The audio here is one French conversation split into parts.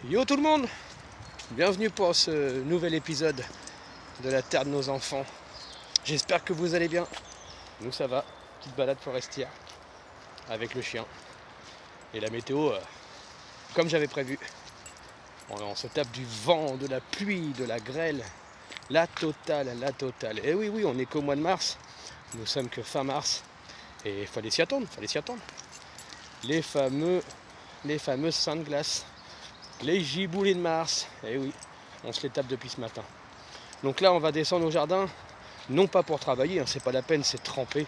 Yo tout le monde, bienvenue pour ce nouvel épisode de la Terre de nos enfants. J'espère que vous allez bien. Nous ça va, petite balade forestière avec le chien. Et la météo, comme j'avais prévu. On se tape du vent, de la pluie, de la grêle. La totale. Et oui, on est qu'au mois de mars. Nous sommes que fin mars. Et il fallait s'y attendre. Les fameuses seins de glace. Les giboulées de mars, et oui, on se les tape depuis ce matin. Donc là, on va descendre au jardin, non pas pour travailler, hein, c'est pas la peine, c'est trempé.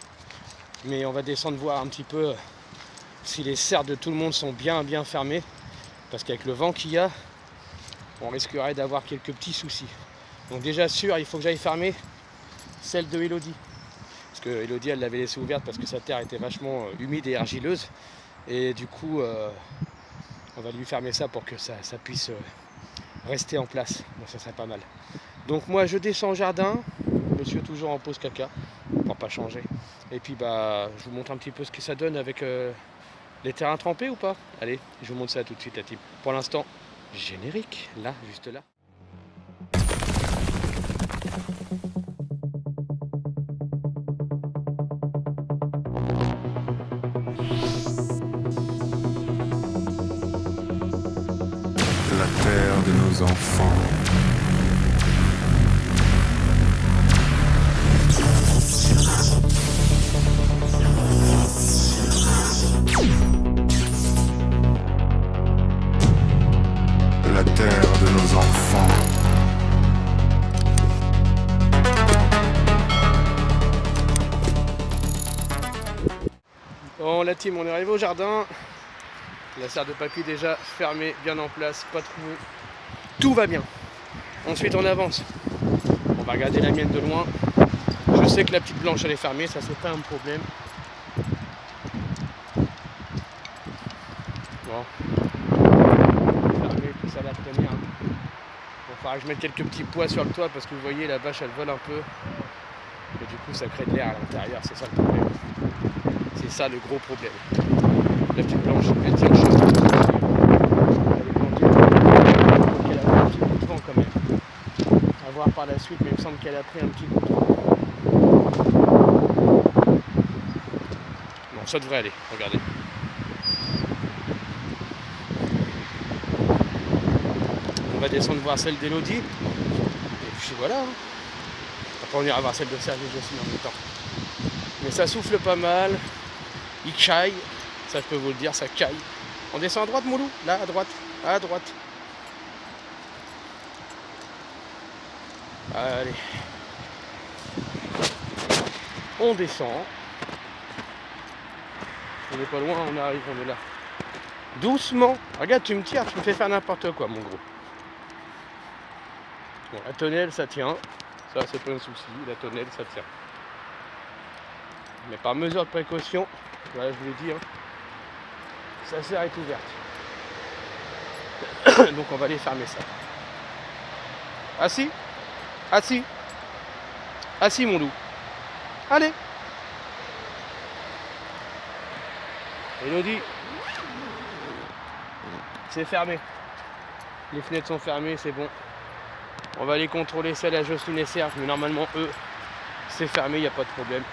Mais on va descendre voir un petit peu si les serres de tout le monde sont bien fermées. Parce qu'avec le vent qu'il y a, on risquerait d'avoir quelques petits soucis. Donc déjà sûr, il faut que j'aille fermer celle de Elodie. Parce que Elodie, elle l'avait laissée ouverte parce que sa terre était vachement humide et argileuse. Et du coup, on va lui fermer ça pour que ça puisse rester en place. Donc ça serait pas mal. Donc moi je descends au jardin, monsieur toujours en pause caca, pour pas changer. Et puis bah je vous montre un petit peu ce que ça donne avec les terrains trempés ou pas. Allez, je vous montre ça tout de suite la team. Pour l'instant, générique, là, juste là. La terre de nos enfants. La terre de nos enfants. Bon la team, on est arrivé au jardin. La serre de papy déjà fermée, bien en place, pas troué. Tout va bien. Ensuite on avance. On va regarder la mienne de loin. Je sais que la petite blanche elle est fermée, ça c'est pas un problème. Bon. Fermé, tout ça va tenir. Il va falloir que je mette quelques petits poids sur le toit parce que vous voyez la vache elle vole un peu. Et du coup ça crée de l'air à l'intérieur, c'est ça le problème. C'est ça le gros problème. La petite blanche, elle tient le choc. Elle est plantée, elle a pris un petit coup de vent quand même. À voir par la suite, mais il me semble qu'elle a pris un petit coup de vent. Non, ça devrait aller, regardez. On va descendre voir celle d'Elodie. Et puis voilà. Après on ira voir celle de Serge aussi en même temps. Mais ça souffle pas mal. Il caille. Ça je peux vous le dire, ça caille. On descend à droite mon loup. Là, à droite. À droite. Allez. On descend. On n'est pas loin, on arrive, on est là. Doucement. Regarde, tu me tires, tu me fais faire n'importe quoi mon gros. Bon, la tonnelle, ça tient. Ça, c'est pas un souci. La tonnelle, ça tient. Mais par mesure de précaution, voilà, je vous l'ai dit, hein, sa serre est ouverte. Donc on va aller fermer ça. Assis. Assis mon loup. Allez. Elodie. C'est fermé. Les fenêtres sont fermées, c'est bon. On va aller contrôler celle à Jocelyne et Serge, mais normalement eux, c'est fermé, il n'y a pas de problème.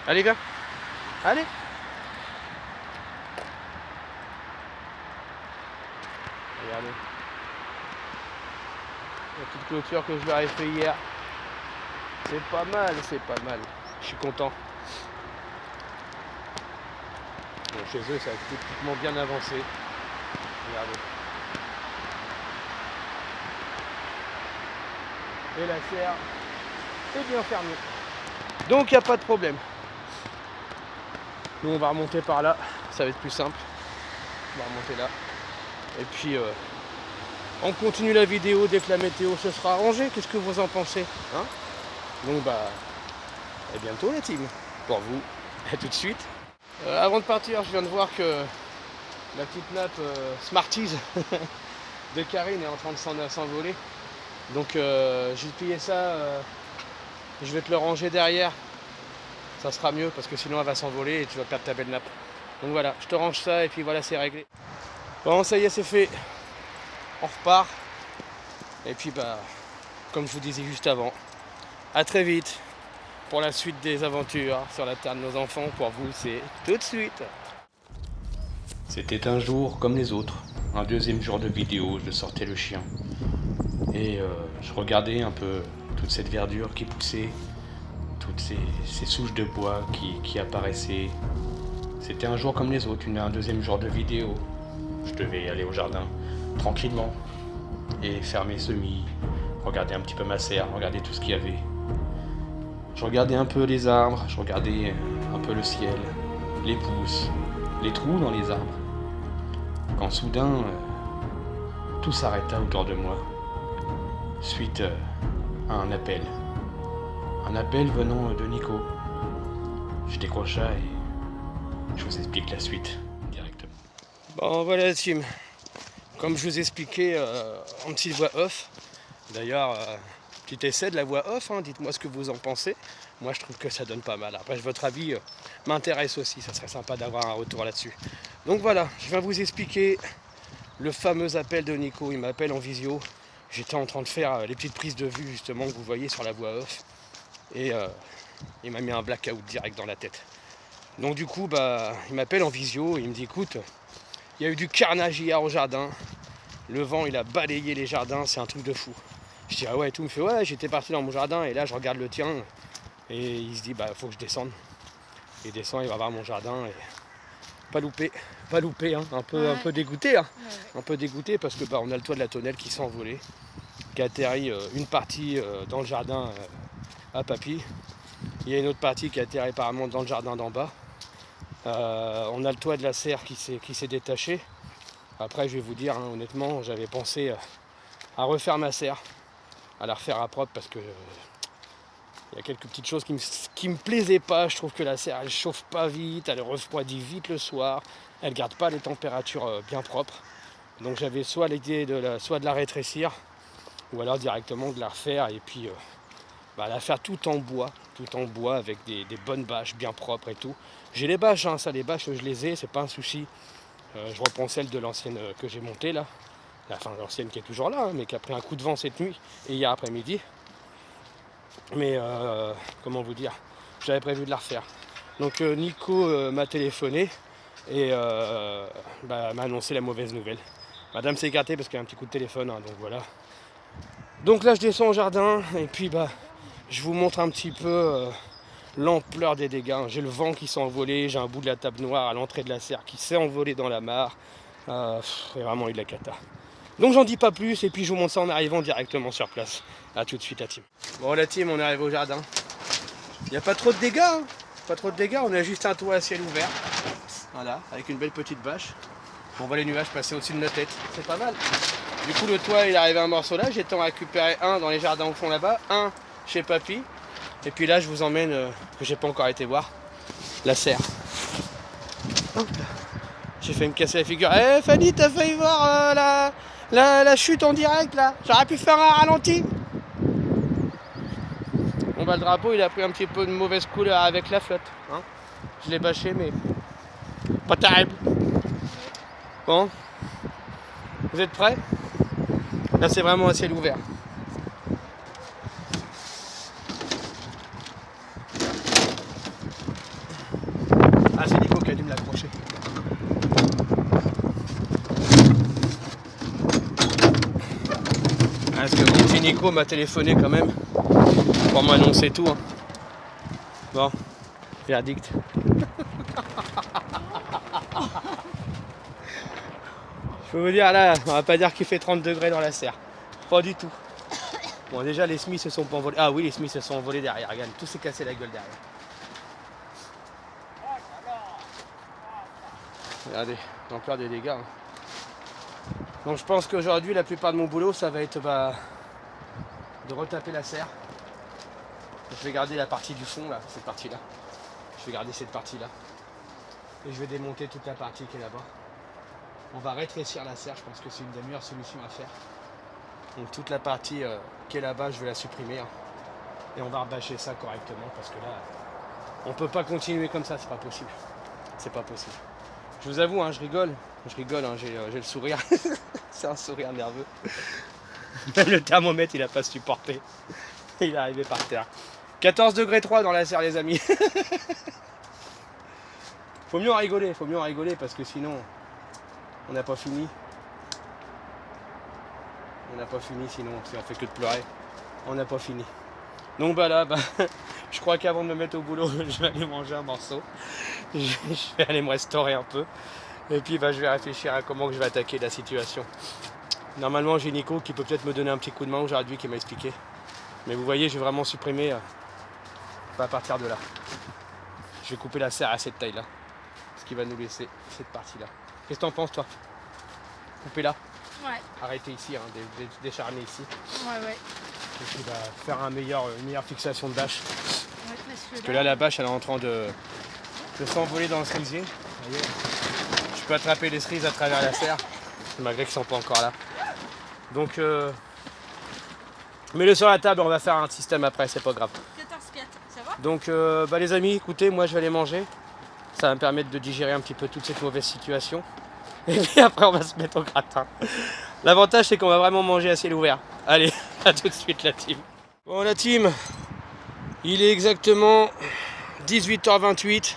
Allez, viens. Allez. Regardez. La petite clôture que je leur ai fait hier. C'est pas mal. Je suis content. Bon, chez eux, ça a typiquement bien avancé. Regardez. Et la serre est bien fermée. Donc il n'y a pas de problème. Nous on va remonter par là, ça va être plus simple. On va remonter là. Et puis on continue la vidéo dès que la météo se sera arrangée. Qu'est-ce que vous en pensez, hein? Donc bah à bientôt la team. Pour vous, à tout de suite. Avant de partir, je viens de voir que la petite nappe Smarties de Karine est en train de s'envoler. Donc j'ai payé ça Je vais te le ranger derrière. Ça sera mieux parce que sinon elle va s'envoler et tu vas perdre ta belle nappe. Donc voilà, je te range ça et puis voilà, c'est réglé. Bon, ça y est, c'est fait. On repart. Et puis bah, comme je vous disais juste avant, à très vite pour la suite des aventures sur la terre de nos enfants. Pour vous, c'est tout de suite. C'était un jour comme les autres. Un deuxième jour de vidéo, je sortais le chien. Et je regardais un peu toute cette verdure qui poussait, toutes ces souches de bois qui apparaissaient. C'était un jour comme les autres, un deuxième jour de vidéo. Je devais aller au jardin tranquillement et faire mes semis, regarder un petit peu ma serre, regarder tout ce qu'il y avait. Je regardais un peu les arbres, je regardais un peu le ciel, les pousses, les trous dans les arbres. Quand soudain, tout s'arrêta autour de moi, suite à un appel. Un appel venant de Nico. Je décrocha et je vous explique la suite directement. Bon voilà la team, comme je vous expliquais en petite voix off, d'ailleurs petit essai de la voix off, hein, dites-moi ce que vous en pensez. Moi je trouve que ça donne pas mal. Après votre avis m'intéresse aussi, ça serait sympa d'avoir un retour là-dessus. Donc voilà, je viens vous expliquer le fameux appel de Nico. Il m'appelle en visio. J'étais en train de faire les petites prises de vue justement que vous voyez sur la voix off. Et il m'a mis un blackout direct dans la tête. Donc du coup, bah, il m'appelle en visio et il me dit écoute, il y a eu du carnage hier au jardin. Le vent, il a balayé les jardins, c'est un truc de fou. Je dis ah ouais et tout, il me fait ouais, j'étais parti dans mon jardin et là je regarde le tien. Et il se dit bah faut que je descende. Il descend, il va voir mon jardin et pas loupé, hein. Un peu dégoûté, hein. Un peu dégoûté parce que bah, on a le toit de la tonnelle qui s'est envolé, qui a atterri une partie dans le jardin à Papy. Il y a une autre partie qui a atterri apparemment dans le jardin d'en bas. On a le toit de la serre qui s'est détaché. Après je vais vous dire, hein, honnêtement, j'avais pensé à refaire ma serre, à la refaire à propre parce que il y a quelques petites choses qui me plaisaient pas. Je trouve que la serre elle chauffe pas vite, elle refroidit vite le soir, elle garde pas les températures bien propres. Donc j'avais soit l'idée de la rétrécir ou alors directement de la refaire et puis la faire tout en bois avec des bonnes bâches bien propres et tout. J'ai les bâches, hein, ça les bâches je les ai, c'est pas un souci. Je reprends celle de l'ancienne que j'ai montée là. Enfin l'ancienne qui est toujours là, hein, mais qui a pris un coup de vent cette nuit et hier après-midi. Mais comment vous dire, j'avais prévu de la refaire. Donc Nico m'a téléphoné et m'a annoncé la mauvaise nouvelle. Madame s'est écartée parce qu'il y a un petit coup de téléphone, hein, donc voilà. Donc là je descends au jardin et puis je vous montre un petit peu l'ampleur des dégâts. J'ai le vent qui s'est envolé, j'ai un bout de la table noire à l'entrée de la serre qui s'est envolé dans la mare. Il y a vraiment eu de la cata. Donc j'en dis pas plus et puis je vous montre ça en arrivant directement sur place. A tout de suite la team. Bon la team, on est arrivé au jardin. Il n'y a pas trop de dégâts, hein. Pas trop de dégâts, on a juste un toit à ciel ouvert. Voilà, avec une belle petite bâche. On voit les nuages passer au-dessus de nos têtes. C'est pas mal. Du coup le toit il est arrivé à un morceau là, j'ai récupéré un dans les jardins au fond là-bas, un chez Papy. Et puis là je vous emmène, que j'ai pas encore été voir, la serre. Hop là. J'ai failli me casser la figure. Eh Fanny, t'as failli voir la chute en direct là. J'aurais pu faire un ralenti. Bon bah le drapeau il a pris un petit peu de mauvaise couleur avec la flotte. Hein. Je l'ai bâché mais pas terrible. Bon. Vous êtes prêts? Là c'est vraiment un ciel ouvert. Ah c'est Nico qui a dû me l'accrocher. Parce que mon petit Nico m'a téléphoné quand même pour m'annoncer tout. Hein. Bon, verdict. Je peux vous dire là, on va pas dire qu'il fait 30 degrés dans la serre. Pas du tout. Bon déjà les semis se sont pas envolés. Ah oui les semis se sont envolés derrière, regarde, tout s'est cassé la gueule derrière. Regardez, l'ampleur des dégâts. Hein. Donc je pense qu'aujourd'hui la plupart de mon boulot ça va être de retaper la serre. Je vais garder la partie du fond là, cette partie là. Je vais garder cette partie là. Et je vais démonter toute la partie qui est là-bas. On va rétrécir la serre, je pense que c'est une des meilleures solutions à faire. Donc toute la partie qui est là-bas, je vais la supprimer. Hein. Et on va rebâcher ça correctement parce que là, on peut pas continuer comme ça, c'est pas possible. C'est pas possible. Je vous avoue, hein, je rigole, hein, j'ai le sourire. C'est un sourire nerveux. Même le thermomètre, il a pas supporté. Il est arrivé par terre. 14 degrés 3 dans la serre, les amis. Faut mieux en rigoler parce que sinon, on n'a pas fini. On n'a pas fini sinon, si on fait que de pleurer, on n'a pas fini. Donc bah là, je crois qu'avant de me mettre au boulot, je vais aller manger un morceau. Je vais aller me restaurer un peu. Et puis je vais réfléchir à comment je vais attaquer la situation. Normalement, j'ai Nico qui peut peut-être me donner un petit coup de main aujourd'hui, qui m'a expliqué. Mais vous voyez, j'ai vraiment supprimé à partir de là. Je vais couper la serre à cette taille-là. Ce qui va nous laisser cette partie-là. Qu'est-ce que t'en penses, toi? Couper là? Ouais. Arrêter ici, hein, décharner ici. Ouais. Et puis faire une meilleure fixation de bâche. Ouais, parce que là, la bâche, elle est en train de s'envoler dans le cerisier. Vous voyez, je peux attraper les cerises à travers la serre, malgré qu'ils ne sont pas encore là. Donc, mets-le sur la table, on va faire un système après, c'est pas grave. 14-4, ça va? Donc, les amis, écoutez, moi je vais aller manger. Ça va me permettre de digérer un petit peu toute cette mauvaise situation. Et puis après, on va se mettre au gratin. L'avantage, c'est qu'on va vraiment manger à ciel ouvert. Allez, à tout de suite, la team. Bon, la team, il est exactement 18h28.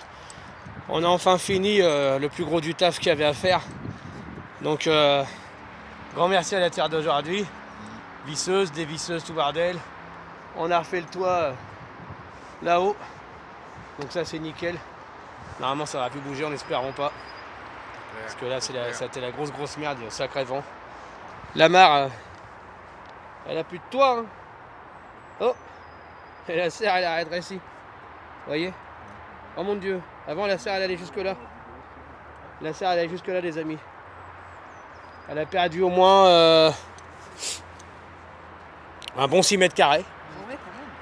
On a enfin fini le plus gros du taf qu'il y avait à faire. Donc, grand merci à la terre d'aujourd'hui. Visseuse, dévisseuse, tout bordel. On a refait le toit là-haut. Donc ça, c'est nickel. Normalement, ça va plus bouger, on n'espérons pas. Parce que là, c'était la grosse merde, il y a un sacré vent. La mare, elle a plus de toit. Hein. Oh, et la serre, elle a rétréci. Vous voyez? Oh mon Dieu, avant la serre, elle allait jusque là. La serre, elle allait jusque là, les amis. Elle a perdu au moins un bon 6 mètres carrés.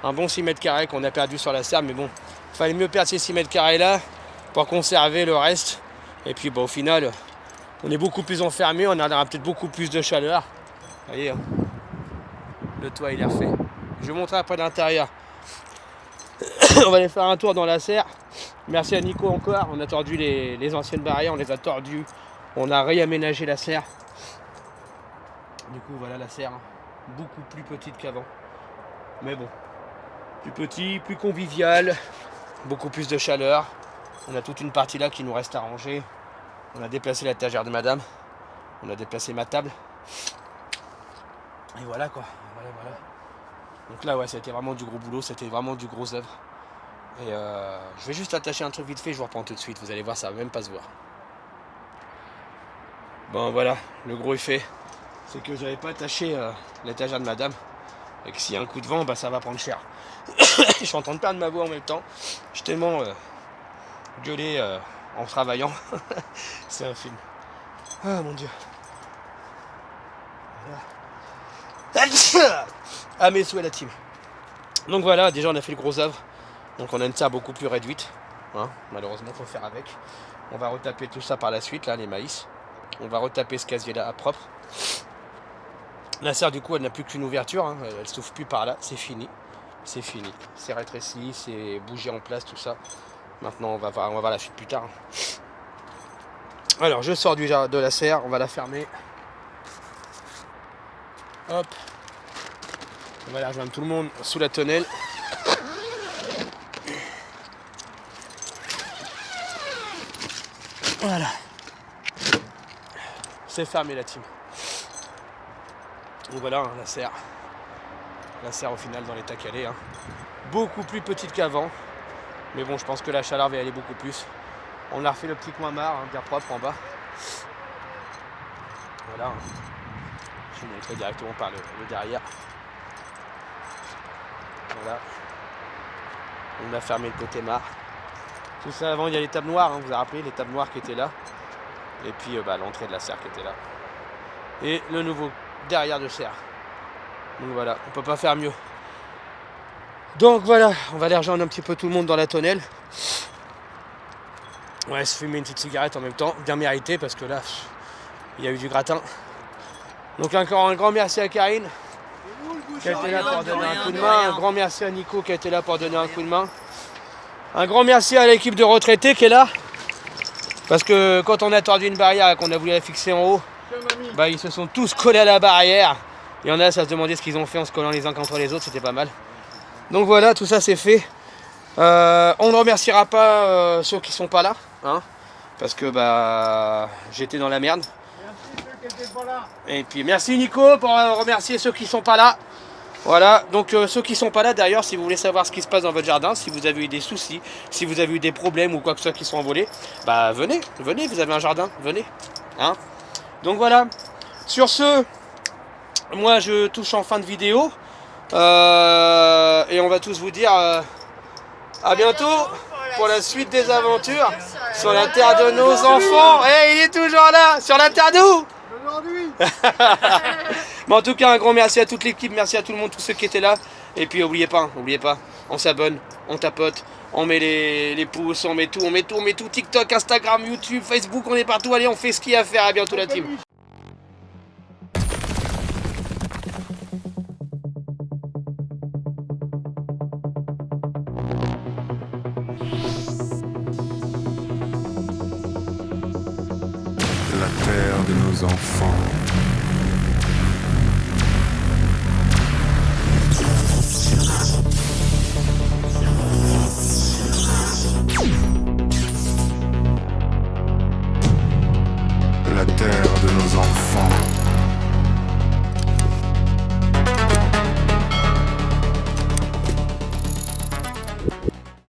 Un bon 6 mètres carrés qu'on a perdu sur la serre, mais bon, il fallait mieux perdre ces 6 mètres carrés là pour conserver le reste. Et puis au final, on est beaucoup plus enfermé, on aura peut-être beaucoup plus de chaleur. Vous voyez, hein, le toit il est refait. Je vais vous montrer après l'intérieur. On va aller faire un tour dans la serre. Merci à Nico encore, on a tordu les anciennes barrières, on les a tordues. On a réaménagé la serre. Du coup voilà la serre, beaucoup plus petite qu'avant. Mais bon, plus petit, plus convivial, beaucoup plus de chaleur. On a toute une partie là qui nous reste à ranger. On a déplacé la étagère de madame. On a déplacé ma table. Et voilà quoi. Voilà. Donc là ouais, c'était vraiment du gros boulot, c'était vraiment du gros œuvre. Et je vais juste attacher un truc vite fait, je vous reprends tout de suite. Vous allez voir, ça va même pas se voir. Bon voilà, le gros effet, c'est que j'avais pas attaché l'étagère de madame. Et que s'il y a un coup de vent, ça va prendre cher. Je suis en train de perdre ma voix en même temps. Je suis tellement gueulé en travaillant. C'est un film. Ah mon Dieu. Voilà. À mes souhaits la team. Donc voilà, déjà on a fait le gros œuvre. Donc on a une serre beaucoup plus réduite. Hein, malheureusement, il faut faire avec. On va retaper tout ça par la suite, là, les maïs. On va retaper ce casier là à propre. La serre du coup elle n'a plus qu'une ouverture, hein. Elle s'ouvre plus par là, c'est fini. C'est fini. C'est rétréci, c'est bougé en place, tout ça. Maintenant on va voir la suite plus tard. Alors je sors de la serre, on va la fermer. Hop. On va aller rejoindre tout le monde sous la tonnelle. Voilà. C'est fermé la team. Donc voilà, hein, la serre. La serre au final dans l'état qu'elle est. Hein. Beaucoup plus petite qu'avant. Mais bon, je pense que la chaleur va y aller beaucoup plus. On a refait le petit coin mare, hein, bien propre en bas. Voilà. Hein. Je vais vous montrer directement par le derrière. Voilà. On a fermé le côté mare. Tout ça avant, il y a les tables noires, hein, vous vous rappelez, les tables noires qui étaient là. Et puis l'entrée de la serre qui était là. Et le nouveau derrière de serre. Donc voilà, on peut pas faire mieux. Donc voilà, on va aller rejoindre un petit peu tout le monde dans la tonnelle. Ouais, se fumer une petite cigarette en même temps, bien mérité parce que là, il y a eu du gratin. Donc encore un grand merci à Karine. qui a été là pour donner un coup de main. Un grand merci à Nico qui a été là pour donner un coup de main. Un grand merci à l'équipe de retraités qui est là. Parce que quand on a tordu une barrière et qu'on a voulu la fixer en haut, bah, ils se sont tous collés à la barrière. Il y en a, ça se demandait ce qu'ils ont fait en se collant les uns contre les autres, c'était pas mal. Donc voilà, tout ça c'est fait. On ne remerciera pas ceux qui sont pas là, hein, parce que bah j'étais dans la merde. Merci ceux qui étaient pas là. Et puis merci Nico pour remercier ceux qui sont pas là. Voilà, donc ceux qui sont pas là d'ailleurs, si vous voulez savoir ce qui se passe dans votre jardin, si vous avez eu des soucis, si vous avez eu des problèmes ou quoi que ce soit qui sont envolés, bah venez, vous avez un jardin, venez. Hein. Donc voilà, sur ce, moi je touche en fin de vidéo. Et on va tous vous dire à bientôt pour la suite des aventures sur la terre de nos enfants. Et il est toujours là, sur la terre d'où? Aujourd'hui. Mais en tout cas, un grand merci à toute l'équipe, merci à tout le monde, tous ceux qui étaient là. Et puis n'oubliez pas, on s'abonne, on tapote, on met les pouces, on met tout, TikTok, Instagram, YouTube, Facebook, on est partout. Allez, on fait ce qu'il y a à faire. À bientôt la team. La terre de nos enfants.